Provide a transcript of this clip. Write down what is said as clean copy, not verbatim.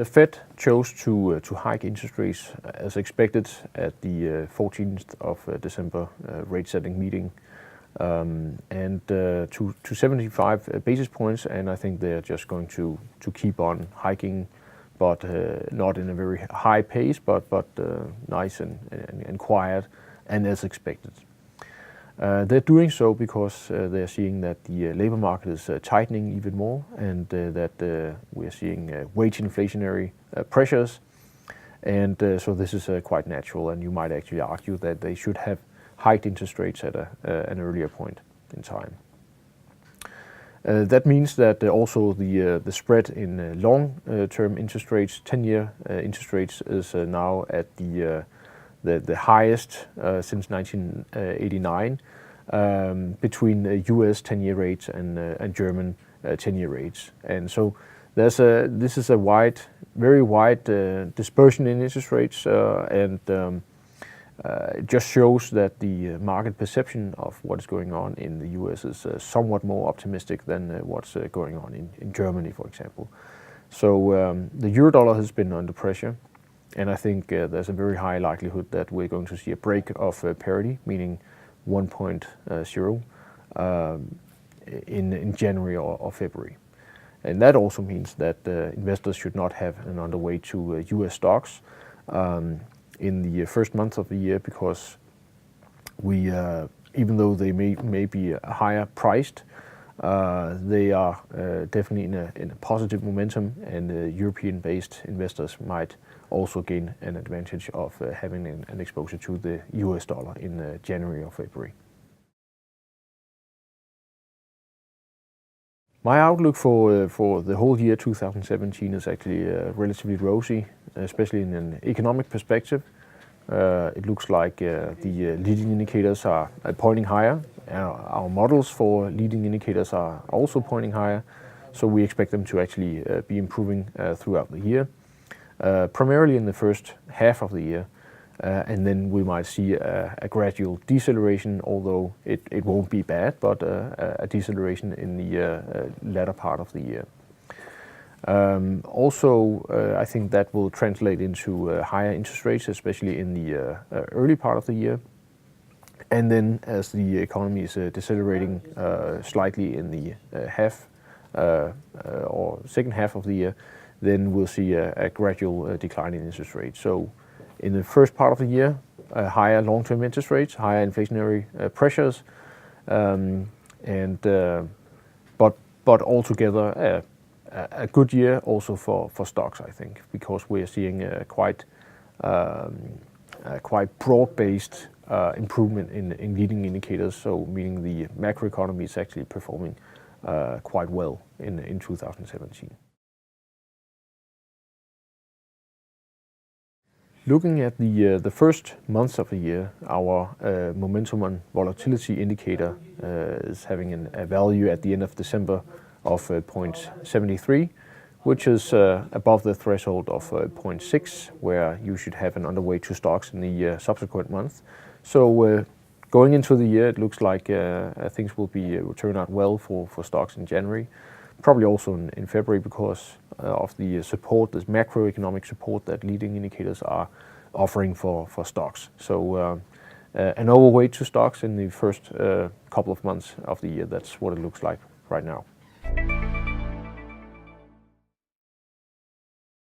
The Fed chose to hike interest rates as expected at the 14th of December rate-setting meeting, and to 75 basis points, and I think they're just going to keep on hiking, but not in a very high pace, but nice and quiet, and as expected. They're doing so because they're seeing that the labor market is tightening even more, and that we're seeing wage inflationary pressures, and so this is quite natural, and you might actually argue that they should have hiked interest rates at an earlier point in time. That means that also the spread in long-term interest rates, 10-year interest rates, is now at the highest since 1989 between US 10-year rates and German 10-year rates, and so this is a very wide dispersion in interest rates, and it just shows that the market perception of what is going on in the US is somewhat more optimistic than what's going on in Germany, for example. So the euro dollar has been under pressure, and I think there's a very high likelihood that we're going to see a break of parity, meaning 1.0 in January or February. And that also means that investors should not have an underweight to US stocks in the first month of the year, because we, even though they may be higher priced, they are definitely in a positive momentum, and European-based investors might also gain an advantage of having an exposure to the US dollar in January or February. My outlook for the whole year 2017 is actually relatively rosy, especially in an economic perspective. It looks like the leading indicators are pointing higher. Our models for leading indicators are also pointing higher, so we expect them to actually be improving throughout the year, primarily in the first half of the year, and then we might see a gradual deceleration, although it won't be bad, but a deceleration in the latter part of the year. Also, I think that will translate into higher interest rates, especially in the early part of the year. And then as the economy is decelerating slightly in the second half of the year, then we'll see a gradual decline in interest rates. So in the first part of the year, higher long-term interest rates, higher inflationary pressures, but altogether a good year also for stocks, I think, because we are seeing a quite broad-based improvement in leading indicators, so meaning the macroeconomy is actually performing quite well in 2017. Looking at the first months of the year, our momentum and volatility indicator is having a value at the end of December of 0.73, which is above the threshold of 0.6, where you should have an underweight to stocks in the subsequent month. So going into the year, it looks like things will turn out well for stocks in January, probably also in February, because of the support, this macroeconomic support that leading indicators are offering for stocks. So an overweight to stocks in the first couple of months of the year, that's what it looks like right now.